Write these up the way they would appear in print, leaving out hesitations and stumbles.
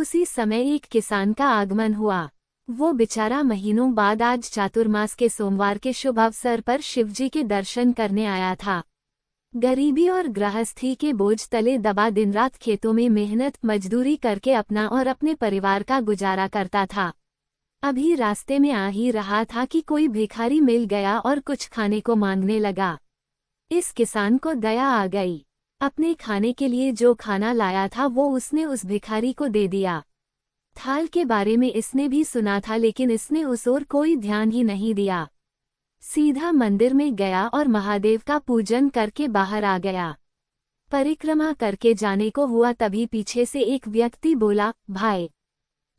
उसी समय एक किसान का आगमन हुआ। वो बेचारा महीनों बाद आज चातुर्मास के सोमवार के शुभ अवसर पर शिवजी के दर्शन करने आया था। गरीबी और गृहस्थी के बोझ तले दबा दिन रात खेतों में मेहनत मजदूरी करके अपना और अपने परिवार का गुजारा करता था। अभी रास्ते में आ ही रहा था कि कोई भिखारी मिल गया और कुछ खाने को मांगने लगा। इस किसान को दया आ गई। अपने खाने के लिए जो खाना लाया था वो उसने उस भिखारी को दे दिया। थाल के बारे में इसने भी सुना था, लेकिन इसने उस ओर कोई ध्यान ही नहीं दिया। सीधा मंदिर में गया और महादेव का पूजन करके बाहर आ गया। परिक्रमा करके जाने को हुआ, तभी पीछे से एक व्यक्ति बोला, भाई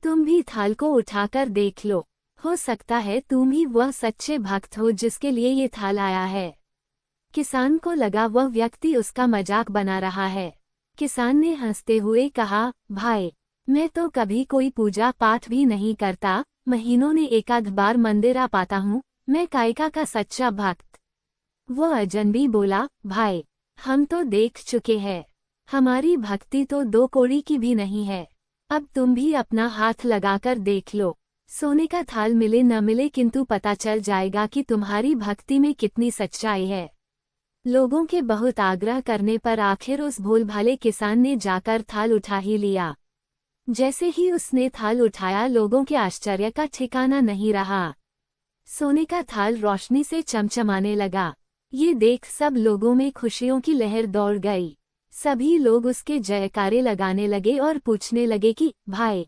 तुम भी थाल को उठाकर देख लो, हो सकता है तुम ही वह सच्चे भक्त हो जिसके लिए ये थाल आया है। किसान को लगा वह व्यक्ति उसका मजाक बना रहा है। किसान ने हंसते हुए कहा, भाई मैं तो कभी कोई पूजा पाठ भी नहीं करता, महीनों ने एकाध बार मंदिर आ पाता हूँ, मैं कायका का सच्चा भक्त। वो अजनबी बोला, भाई हम तो देख चुके हैं, हमारी भक्ति तो 2 कौड़ी की भी नहीं है। अब तुम भी अपना हाथ लगाकर देख लो, सोने का थाल मिले न मिले, किंतु पता चल जाएगा कि तुम्हारी भक्ति में कितनी सच्चाई है। लोगों के बहुत आग्रह करने पर आखिर उस भोलभाले किसान ने जाकर थाल उठा ही लिया। जैसे ही उसने थाल उठाया, लोगों के आश्चर्य का ठिकाना नहीं रहा। सोने का थाल रोशनी से चमचमाने लगा। ये देख सब लोगों में खुशियों की लहर दौड़ गई। सभी लोग उसके जयकारे लगाने लगे और पूछने लगे कि भाई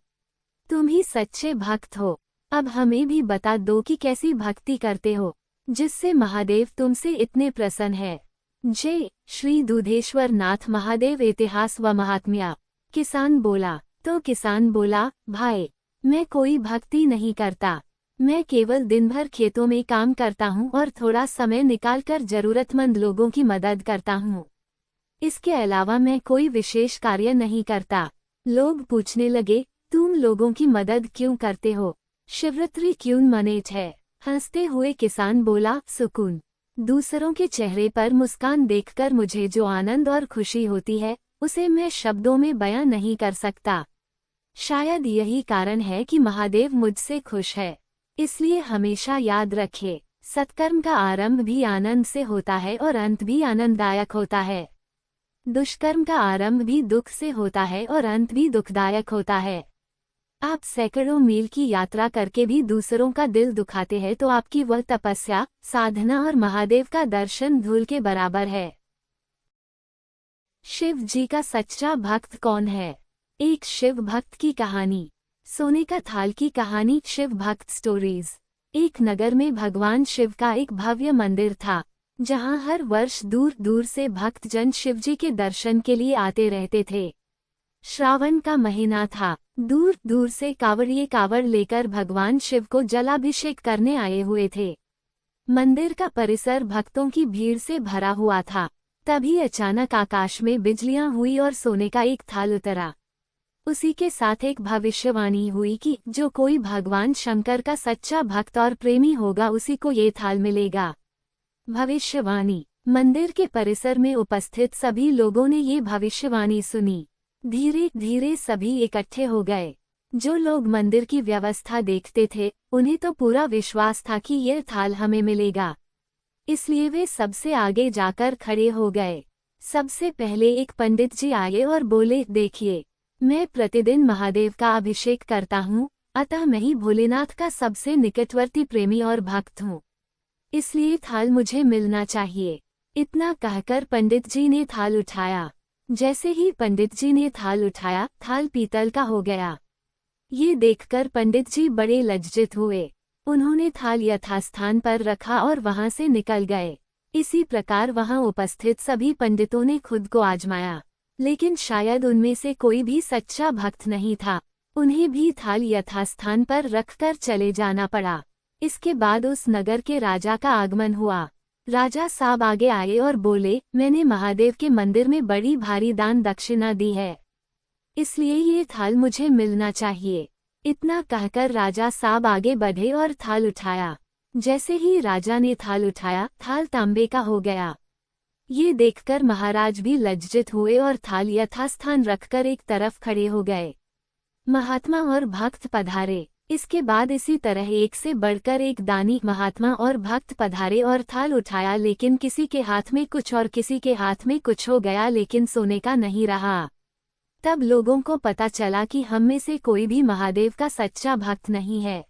तुम ही सच्चे भक्त हो, अब हमें भी बता दो कि कैसी भक्ति करते हो जिससे महादेव तुमसे इतने प्रसन्न है। जय श्री दूधेश्वर नाथ महादेव। इतिहास व महात्म्य। किसान बोला, भाई मैं कोई भक्ति नहीं करता, मैं केवल दिन भर खेतों में काम करता हूँ और थोड़ा समय निकालकर जरूरतमंद लोगों की मदद करता हूँ। इसके अलावा मैं कोई विशेष कार्य नहीं करता। लोग पूछने लगे, तुम लोगों की मदद क्यों करते हो, शिवरात्रि क्यों मनाते है? हंसते हुए किसान बोला, सुकून। दूसरों के चेहरे पर मुस्कान देखकर मुझे जो आनंद और खुशी होती है उसे मैं शब्दों में बयां नहीं कर सकता। शायद यही कारण है कि महादेव मुझसे खुश है। इसलिए हमेशा याद रखे, सत्कर्म का आरंभ भी आनंद से होता है और अंत भी आनंददायक होता है। दुष्कर्म का आरंभ भी दुख से होता है और अंत भी दुखदायक होता है। आप सैकड़ों मील की यात्रा करके भी दूसरों का दिल दुखाते हैं तो आपकी वह तपस्या, साधना और महादेव का दर्शन धूल के बराबर है। शिव जी का सच्चा भक्त कौन है? एक शिव भक्त की कहानी। सोने का थाल की कहानी। शिव भक्त स्टोरीज। एक नगर में भगवान शिव का एक भव्य मंदिर था, जहां हर वर्ष दूर दूर से भक्तजन शिवजी के दर्शन के लिए आते रहते थे। श्रावण का महीना था। दूर दूर से कांवड़िए कांवड़ लेकर भगवान शिव को जलाभिषेक करने आए हुए थे। मंदिर का परिसर भक्तों की भीड़ से भरा हुआ था। तभी अचानक आकाश में बिजलियां हुई और सोने का एक थाल उतरा। उसी के साथ एक भविष्यवाणी हुई कि जो कोई भगवान शंकर का सच्चा भक्त और प्रेमी होगा उसी को ये थाल मिलेगा। भविष्यवाणी। मंदिर के परिसर में उपस्थित सभी लोगों ने ये भविष्यवाणी सुनी। धीरे धीरे सभी इकट्ठे हो गए। जो लोग मंदिर की व्यवस्था देखते थे उन्हें तो पूरा विश्वास था कि यह थाल हमें मिलेगा, इसलिए वे सबसे आगे जाकर खड़े हो गए। सबसे पहले एक पंडित जी आए और बोले, देखिए मैं प्रतिदिन महादेव का अभिषेक करता हूँ, अतः मैं ही भोलेनाथ का सबसे निकटवर्ती प्रेमी और भक्त हूँ, इसलिए थाल मुझे मिलना चाहिए। इतना कहकर पंडित जी ने थाल उठाया। जैसे ही पंडित जी ने थाल उठाया, थाल पीतल का हो गया। ये देखकर पंडित जी बड़े लज्जित हुए। उन्होंने थाल यथास्थान पर रखा और वहां से निकल गए। इसी प्रकार वहां उपस्थित सभी पंडितों ने खुद को आजमाया, लेकिन शायद उनमें से कोई भी सच्चा भक्त नहीं था। उन्हें भी थाल यथास्थान पर रखकर चले जाना पड़ा। इसके बाद उस नगर के राजा का आगमन हुआ। राजा साहब आगे आए और बोले, मैंने महादेव के मंदिर में बड़ी भारी दान दक्षिणा दी है, इसलिए ये थाल मुझे मिलना चाहिए। इतना कहकर राजा साहब आगे बढ़े और थाल उठाया। जैसे ही राजा ने थाल उठाया, थाल तांबे का हो गया। ये देखकर महाराज भी लज्जित हुए और थाल यथास्थान रखकर एक तरफ खड़े हो गए। महात्मा और भक्त पधारे। इसके बाद इसी तरह एक से बढ़कर एक दानी महात्मा और भक्त पधारे और थाल उठाया, लेकिन किसी के हाथ में कुछ और किसी के हाथ में कुछ हो गया, लेकिन सोने का नहीं रहा। तब लोगों को पता चला कि हम में से कोई भी महादेव का सच्चा भक्त नहीं है।